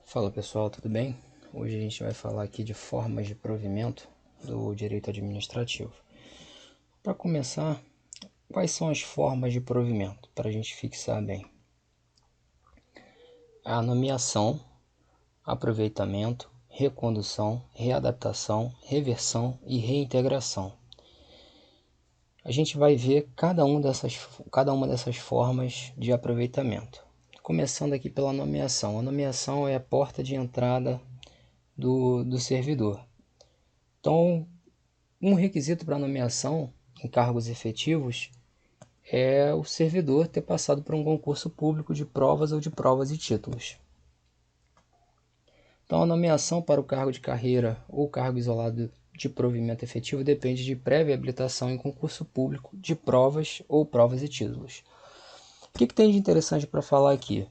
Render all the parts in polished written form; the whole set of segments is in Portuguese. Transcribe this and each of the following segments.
Fala pessoal, tudo bem? Hoje a gente vai falar aqui de formas de provimento do direito administrativo. Para começar, quais são as formas de provimento? Para a gente fixar bem: a nomeação, aproveitamento, recondução, readaptação, reversão e reintegração. A gente vai ver cada uma dessas formas de aproveitamento. Começando aqui pela nomeação. A nomeação é a porta de entrada do servidor. Então, um requisito para nomeação em cargos efetivos é o servidor ter passado por um concurso público de provas ou de provas e títulos. Então, a nomeação para o cargo de carreira ou cargo isolado de provimento efetivo depende de prévia habilitação em concurso público de provas ou provas e títulos. O que tem de interessante para falar aqui?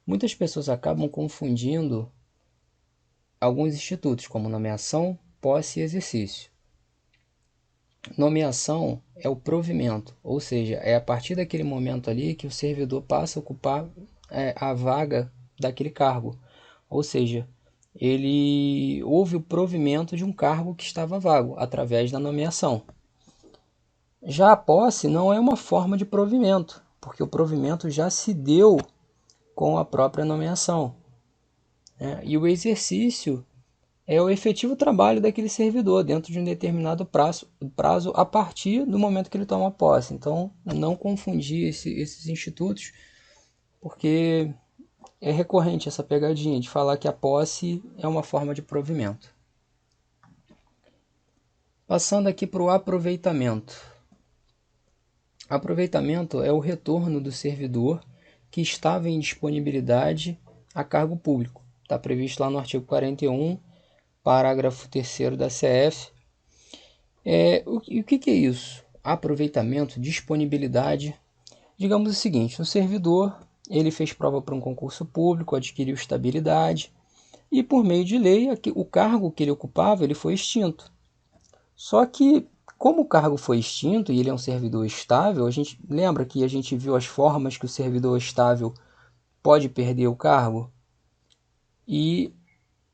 Muitas pessoas acabam confundindo alguns institutos, como nomeação, posse e exercício. Nomeação é o provimento, ou seja, é a partir daquele momento ali que o servidor passa a ocupar a vaga daquele cargo. Ou seja, houve o provimento de um cargo que estava vago, através da nomeação. Já a posse não é uma forma de provimento, porque o provimento já se deu com a própria nomeação. E o exercício é o efetivo trabalho daquele servidor dentro de um determinado prazo a partir do momento que ele toma posse. Então, não confundir esses institutos, porque é recorrente essa pegadinha de falar que a posse é uma forma de provimento. Passando aqui para o aproveitamento. Aproveitamento é o retorno do servidor que estava em disponibilidade a cargo público. Está previsto lá no artigo 41, parágrafo 3º da CF. O que é isso? Aproveitamento, disponibilidade. Digamos o seguinte: o servidor ele fez prova para um concurso público, adquiriu estabilidade e, por meio de lei, o cargo que ele ocupava ele foi extinto. Só que, como o cargo foi extinto e ele é um servidor estável, a gente lembra que a gente viu as formas que o servidor estável pode perder o cargo? E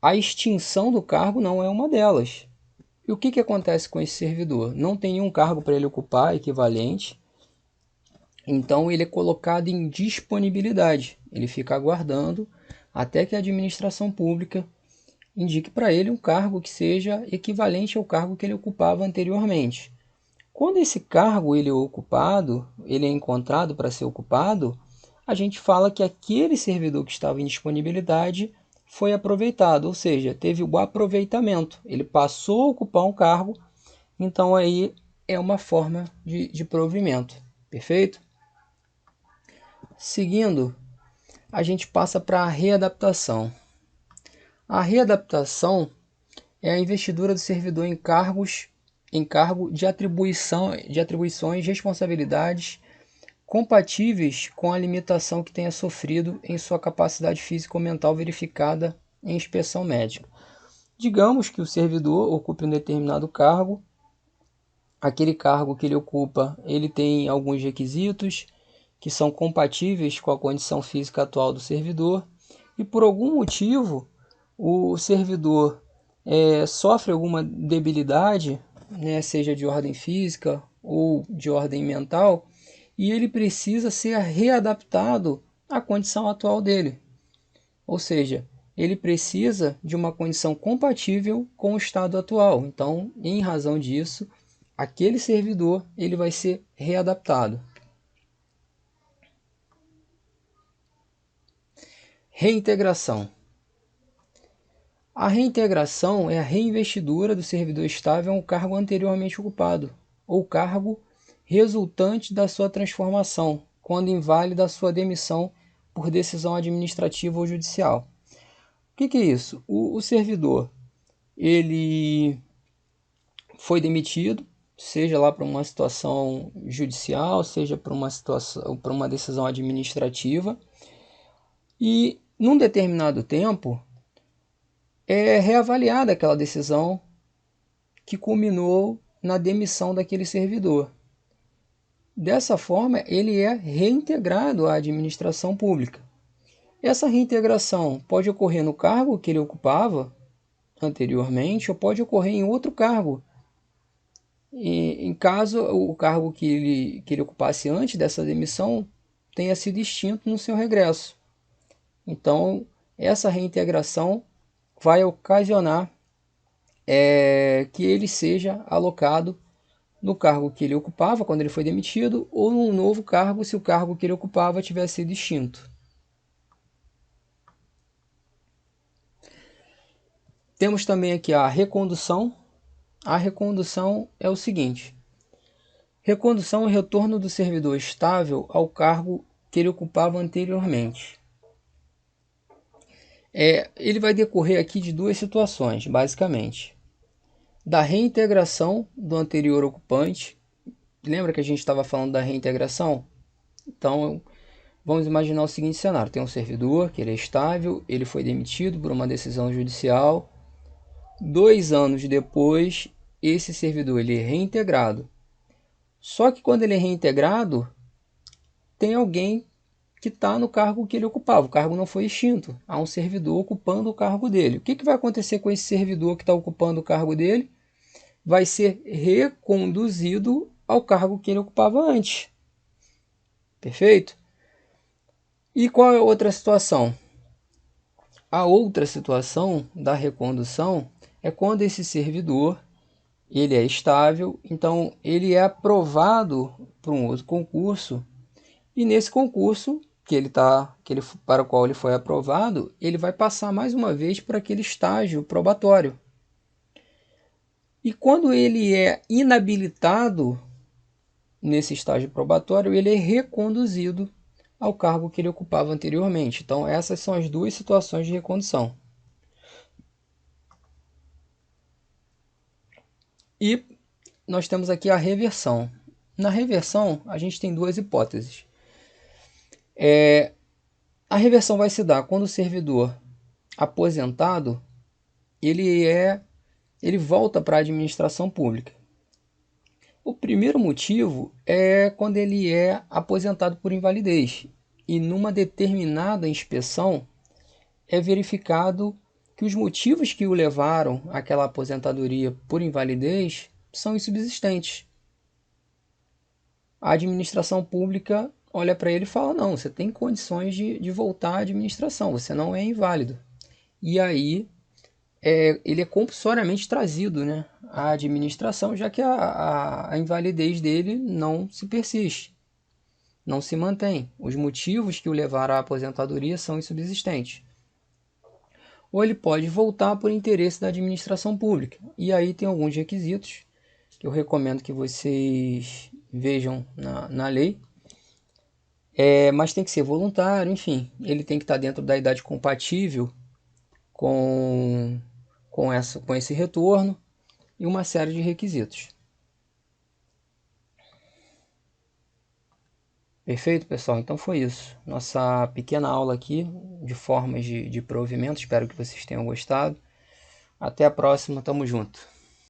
a extinção do cargo não é uma delas. E o que acontece com esse servidor? Não tem nenhum cargo para ele ocupar equivalente, então ele é colocado em disponibilidade. Ele fica aguardando até que a administração pública indique para ele um cargo que seja equivalente ao cargo que ele ocupava anteriormente. Quando esse cargo ele é encontrado para ser ocupado, a gente fala que aquele servidor que estava em disponibilidade foi aproveitado, ou seja, teve o aproveitamento. Ele passou a ocupar um cargo, então aí é uma forma de provimento. Perfeito? Seguindo, a gente passa para a readaptação. A readaptação é a investidura do servidor em cargo de atribuições, responsabilidades compatíveis com a limitação que tenha sofrido em sua capacidade física ou mental verificada em inspeção médica. Digamos que o servidor ocupe um determinado cargo, aquele cargo que ele ocupa, ele tem alguns requisitos que são compatíveis com a condição física atual do servidor, e por algum motivo o servidor sofre alguma debilidade, seja de ordem física ou de ordem mental, e ele precisa ser readaptado à condição atual dele. Ou seja, ele precisa de uma condição compatível com o estado atual. Então, em razão disso, aquele servidor ele vai ser readaptado. Reintegração. A reintegração é a reinvestidura do servidor estável ao cargo anteriormente ocupado, ou cargo resultante da sua transformação, quando inválida a sua demissão por decisão administrativa ou judicial. O que é isso? O servidor ele foi demitido, seja lá por uma situação judicial, seja por uma decisão administrativa, e num determinado tempo é reavaliada aquela decisão que culminou na demissão daquele servidor. Dessa forma, ele é reintegrado à administração pública. Essa reintegração pode ocorrer no cargo que ele ocupava anteriormente ou pode ocorrer em outro cargo. E, em caso o cargo que ele ocupasse antes dessa demissão tenha sido extinto no seu regresso. Então, essa reintegração vai ocasionar que ele seja alocado no cargo que ele ocupava quando ele foi demitido ou num novo cargo se o cargo que ele ocupava tivesse sido extinto. Temos também aqui a recondução. A recondução é o seguinte: recondução é o retorno do servidor estável ao cargo que ele ocupava anteriormente. Ele vai decorrer aqui de duas situações, basicamente. Da reintegração do anterior ocupante. Lembra que a gente estava falando da reintegração? Então, vamos imaginar o seguinte cenário. Tem um servidor que ele é estável, ele foi demitido por uma decisão judicial. 2 anos depois, esse servidor ele é reintegrado. Só que quando ele é reintegrado, tem alguém que está no cargo que ele ocupava. O cargo não foi extinto. Há um servidor ocupando o cargo dele. O que vai acontecer com esse servidor que está ocupando o cargo dele? Vai ser reconduzido ao cargo que ele ocupava antes. Perfeito? E qual é a outra situação? A outra situação da recondução é quando esse servidor ele é estável, então ele é aprovado para um outro concurso e nesse concurso para o qual ele foi aprovado, ele vai passar mais uma vez por aquele estágio probatório. E quando ele é inabilitado nesse estágio probatório, ele é reconduzido ao cargo que ele ocupava anteriormente. Então, essas são as duas situações de recondução. E nós temos aqui a reversão. Na reversão, a gente tem duas hipóteses. A reversão vai se dar quando o servidor aposentado ele volta para a administração pública. O primeiro motivo é quando ele é aposentado por invalidez e numa determinada inspeção é verificado que os motivos que o levaram àquela aposentadoria por invalidez são insubsistentes. A administração pública olha para ele e fala: não, você tem condições de voltar à administração, você não é inválido. E aí ele é compulsoriamente trazido, né, à administração, já que a invalidez dele não se persiste, não se mantém. Os motivos que o levaram à aposentadoria são insubsistentes. Ou ele pode voltar por interesse da administração pública. E aí tem alguns requisitos que eu recomendo que vocês vejam na lei. Mas tem que ser voluntário, enfim. Ele tem que estar dentro da idade compatível com esse retorno e uma série de requisitos. Perfeito, pessoal? Então foi isso. Nossa pequena aula aqui de formas de provimento. Espero que vocês tenham gostado. Até a próxima. Tamo junto.